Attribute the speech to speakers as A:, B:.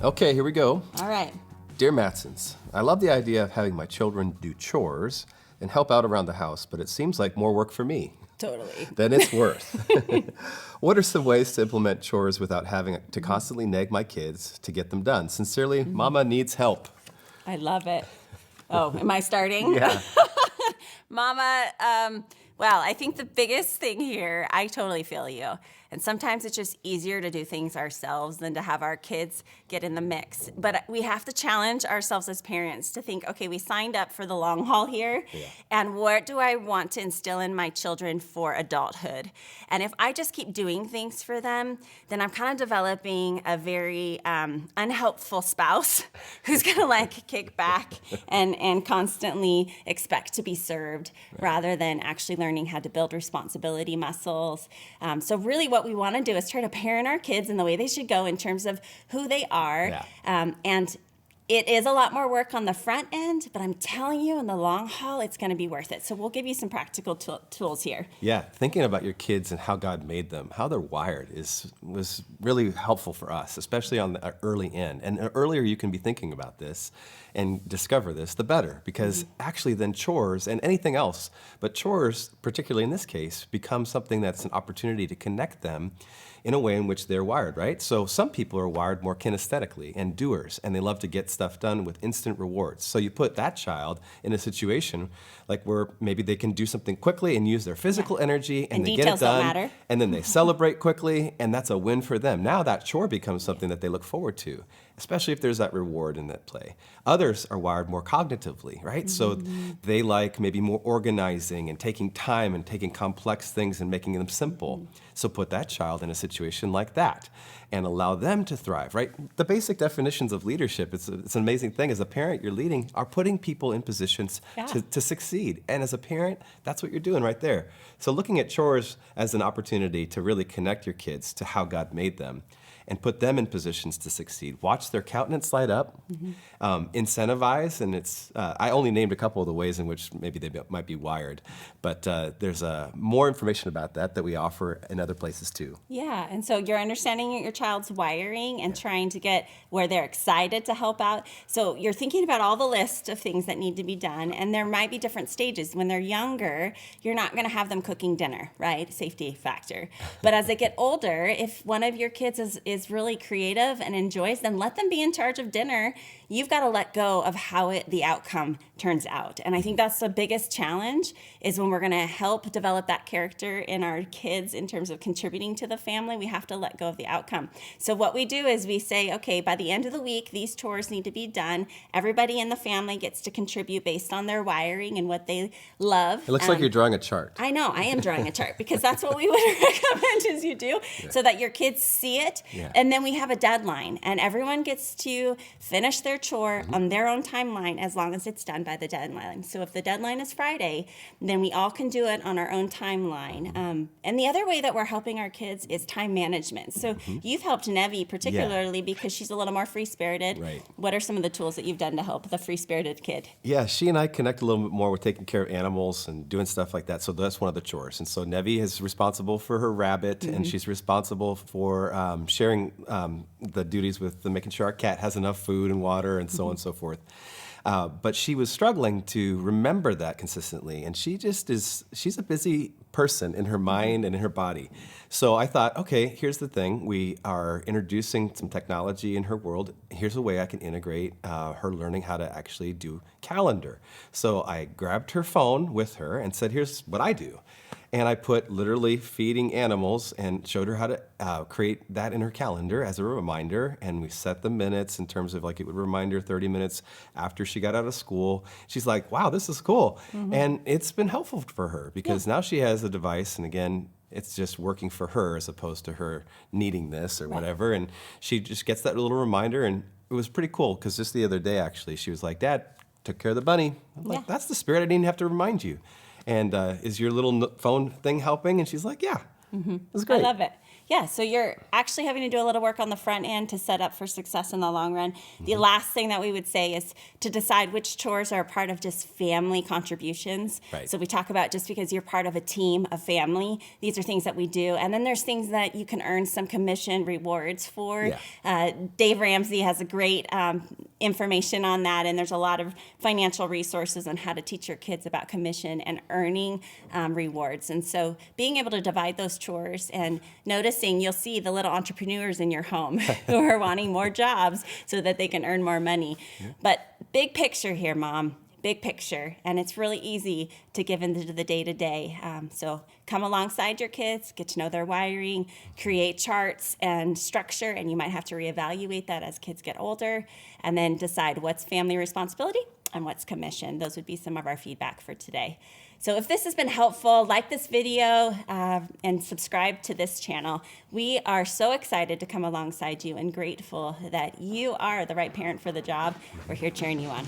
A: Okay, here we go.
B: All right.
A: Dear Mattsons, I love the idea of having my children do chores and help out around the house, but it seems like more work for me
B: Totally.
A: than it's worth. What are some ways to implement chores without having to constantly nag my kids to get them done? Sincerely, Mama needs help.
B: I love it. Oh, am I starting?
A: Yeah.
B: Mama, well, I think the biggest thing here, I totally feel you. And sometimes it's just easier to do things ourselves than to have our kids get in the mix. But we have to challenge ourselves as parents to think, okay, we signed up for the long haul here. Yeah. And what do I want to instill in my children for adulthood? And if I just keep doing things for them, then I'm kind of developing a very unhelpful spouse who's going to like kick back and constantly expect to be served rather than actually learning how to build responsibility muscles. So really what we want to do is try to parent our kids in the way they should go in terms of who they are. Yeah. And it is a lot more work on the front end, but I'm telling you, in the long haul, it's going to be worth it. So we'll give you some practical tools here.
A: Yeah, thinking about your kids and how God made them, how they're wired was really helpful for us, especially on the early end. And the earlier you can be thinking about this and discover this, the better, because actually then chores and anything else, but chores, particularly in this case, become something that's an opportunity to connect them in a way in which they're wired, right? So some people are wired more kinesthetically and doers, and they love to get stuff done with instant rewards. So you put that child in a situation like where maybe they can do something quickly and use their physical energy and they get it done, and then they celebrate quickly, and that's a win for them. Now that chore becomes something that they look forward to, especially if there's that reward in that play. Others are wired more cognitively, right? So they like maybe more organizing and taking time and taking complex things and making them simple. So put that child in a situation like that and allow them to thrive, right? The basic definitions of leadership, it's an amazing thing. As a parent, you're leading, are putting people in positions to succeed. And as a parent, that's what you're doing right there. So looking at chores as an opportunity to really connect your kids to how God made them and put them in positions to succeed. Watch their countenance light up, incentivize, and it's, I only named a couple of the ways in which maybe they might be wired, but there's more information about that we offer in other places too.
B: Yeah, and so you're understanding your child's wiring and trying to get where they're excited to help out. So you're thinking about all the list of things that need to be done, and there might be different stages. When they're younger, you're not going to have them cooking dinner, right? Safety factor. But as they get older, if one of your kids is really creative and enjoys, then let them be in charge of dinner. You've got to let go of how the outcome turns out. And I think that's the biggest challenge is when we're going to help develop that character in our kids in terms of contributing to the family, we have to let go of the outcome. So what we do is we say, okay, by the end of the week, these chores need to be done. Everybody in the family gets to contribute based on their wiring and what they love.
A: It looks like you're drawing a chart.
B: I know, I am drawing a chart because that's what we would recommend is you do so that your kids see it. Yeah. And then we have a deadline and everyone gets to finish their chore on their own timeline as long as it's done by the deadline. So if the deadline is Friday, then we all can do it on our own timeline. And the other way that we're helping our kids is time management. So you've helped Nevi particularly because she's a little more free-spirited. Right. What are some of the tools that you've done to help the free-spirited kid?
A: Yeah, she and I connect a little bit more with taking care of animals and doing stuff like that. So that's one of the chores. And so Nevi is responsible for her rabbit, and she's responsible for sharing the duties with making sure our cat has enough food and water and so on and so forth. But she was struggling to remember that consistently. And she's a busy person in her mind and in her body. So I thought, okay, here's the thing. We are introducing some technology in her world. Here's a way I can integrate her learning how to actually do calendar. So I grabbed her phone with her and said, here's what I do. And I put literally feeding animals and showed her how to create that in her calendar as a reminder. And we set the minutes in terms of like it would remind her 30 minutes after she got out of school. She's like, wow, this is cool. And it's been helpful for her because now she has a device. And again, it's just working for her as opposed to her needing this or whatever. And she just gets that little reminder. And it was pretty cool because just the other day, actually, she was like, Dad, took care of the bunny. I'm like, that's the spirit. I didn't even have to remind you. And is your little phone thing helping? And she's like, yeah, it was great.
B: I love it. Yeah, so you're actually having to do a little work on the front end to set up for success in the long run. The last thing that we would say is to decide which chores are a part of just family contributions.
A: Right.
B: So we talk about just because you're part of a team, a family, these are things that we do. And then there's things that you can earn some commission rewards for.
A: Yeah.
B: Dave Ramsey has a great information on that, and there's a lot of financial resources on how to teach your kids about commission and earning rewards. And so being able to divide those chores and noticing, you'll see the little entrepreneurs in your home who are wanting more jobs so that they can earn more money. Yeah. But big picture here, Mom, big picture. And it's really easy to give into the day-to-day. So come alongside your kids, get to know their wiring, create charts and structure, and you might have to reevaluate that as kids get older, and then decide what's family responsibility and what's commission. Those would be some of our feedback for today. So if this has been helpful, like this video and subscribe to this channel. We are so excited to come alongside you and grateful that you are the right parent for the job. We're here cheering you on.